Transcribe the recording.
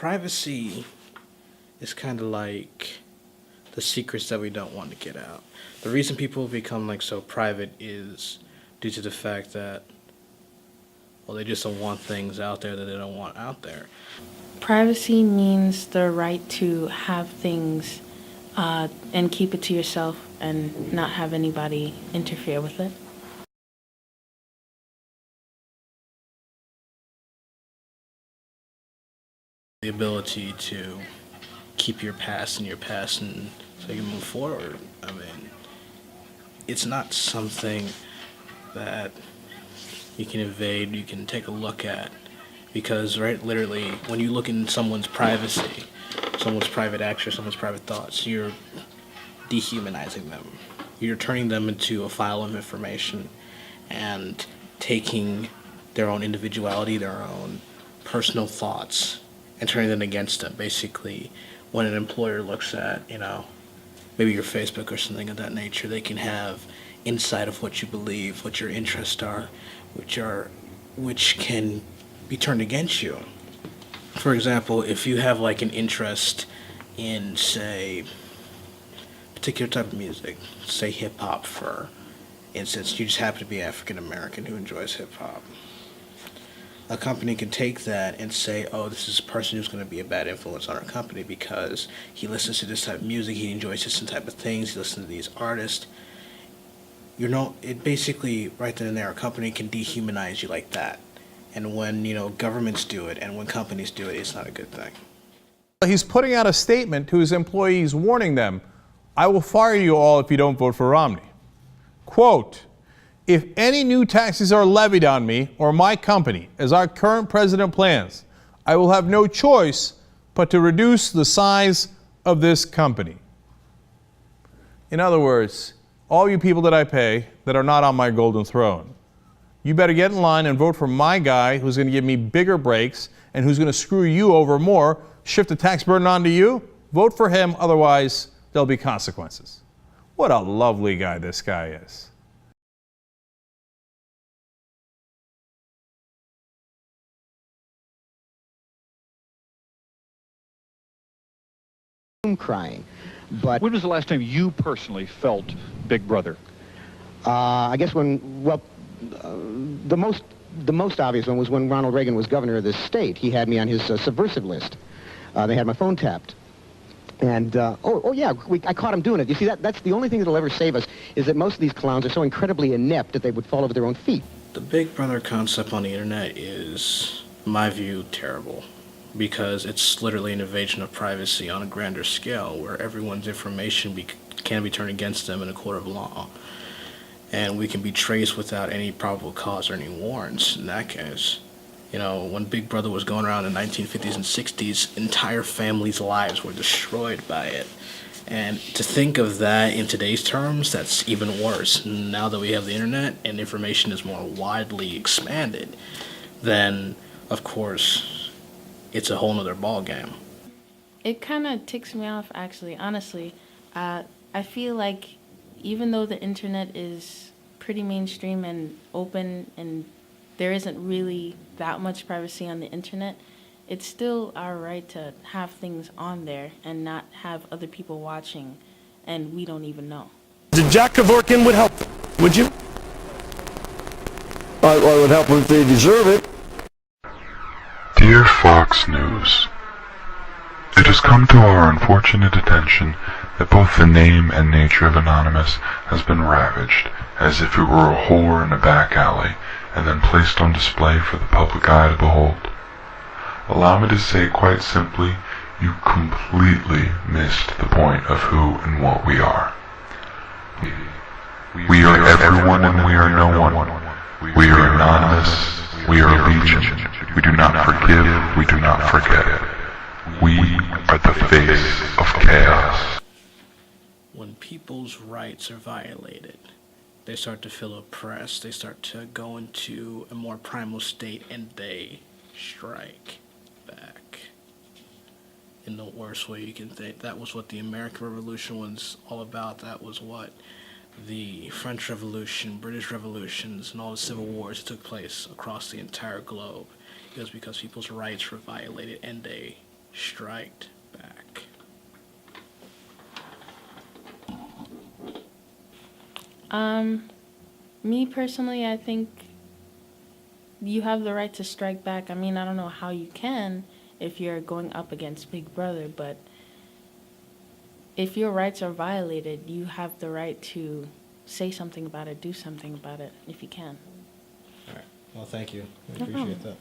privacy is kind of like the secrets that we don't want to get out. The reason people become like so private is due to the fact that, well, they just don't want things out there that they don't want out there. Privacy means the right to have things and keep it to yourself and not have anybody interfere with it. The ability to keep your past in your past and so you move forward. I mean, it's not something that you can evade, you can take a look at. Because, right, literally, when you look in someone's privacy, someone's private actions, someone's private thoughts, you're dehumanizing them. You're turning them into a file of information and taking their own individuality, their own personal thoughts, and turning them against them. Basically, when an employer looks at, maybe your Facebook or something of that nature, they can have insight of what you believe, what your interests are, which can be turned against you. For example, if you have like an interest in, say, a particular type of music, say hip hop for instance, you just happen to be African American who enjoys hip hop. A company can take that and say, oh, this is a person who's going to be a bad influence on our company because he listens to this type of music, he enjoys this type of things, he listens to these artists. It basically, right then and there, a company can dehumanize you like that. And when, governments do it and when companies do it, it's not a good thing. He's putting out a statement to his employees warning them, I will fire you all if you don't vote for Romney. Quote, if any new taxes are levied on me or my company, as our current president plans, I will have no choice but to reduce the size of this company. In other words, all you people that I pay that are not on my golden throne, you better get in line and vote for my guy who's going to give me bigger breaks and who's going to screw you over more, shift the tax burden onto you. Vote for him, otherwise there'll be consequences. What a lovely guy this guy is. Crying, but when was the last time you personally felt Big Brother? I guess the most obvious one was when Ronald Reagan was governor of this state. He had me on his subversive list. They had my phone tapped. And, I caught him doing it. You see, that's the only thing that'll ever save us, is that most of these clowns are so incredibly inept that they would fall over their own feet. The Big Brother concept on the internet is, in my view, terrible. Because it's literally an invasion of privacy on a grander scale where everyone's information can be turned against them in a court of law. And we can be traced without any probable cause or any warrants in that case. When Big Brother was going around in the 1950s and 60s, entire families' lives were destroyed by it. And to think of that in today's terms, that's even worse. Now that we have the internet and information is more widely expanded, then, of course, it's a whole nother ball game. It kind of ticks me off, actually, honestly. I feel like even though the internet is pretty mainstream and open and there isn't really that much privacy on the internet, it's still our right to have things on there and not have other people watching and we don't even know. Jack Kevorkian would help them, would you? I would help them if they deserve it. Dear Fox News, it has come to our unfortunate attention that both the name and nature of Anonymous has been ravaged, as if it were a whore in a back alley, and then placed on display for the public eye to behold. Allow me to say quite simply, you completely missed the point of who and what we are. We are everyone and we are no one. We are anonymous. We are legion. We do not forgive. We do not forget. We are the face of chaos. When people's rights are violated, they start to feel oppressed, they start to go into a more primal state, and they strike back in the worst way you can think. That was what the American Revolution was all about. That was what the French Revolution, British Revolutions, and all the civil wars that took place across the entire globe. It was because people's rights were violated, and they strike back? Me personally, I think you have the right to strike back. I mean, I don't know how you can if you're going up against Big Brother, but if your rights are violated, you have the right to say something about it, do something about it, if you can. All right. Well, thank you. I No appreciate problem. that.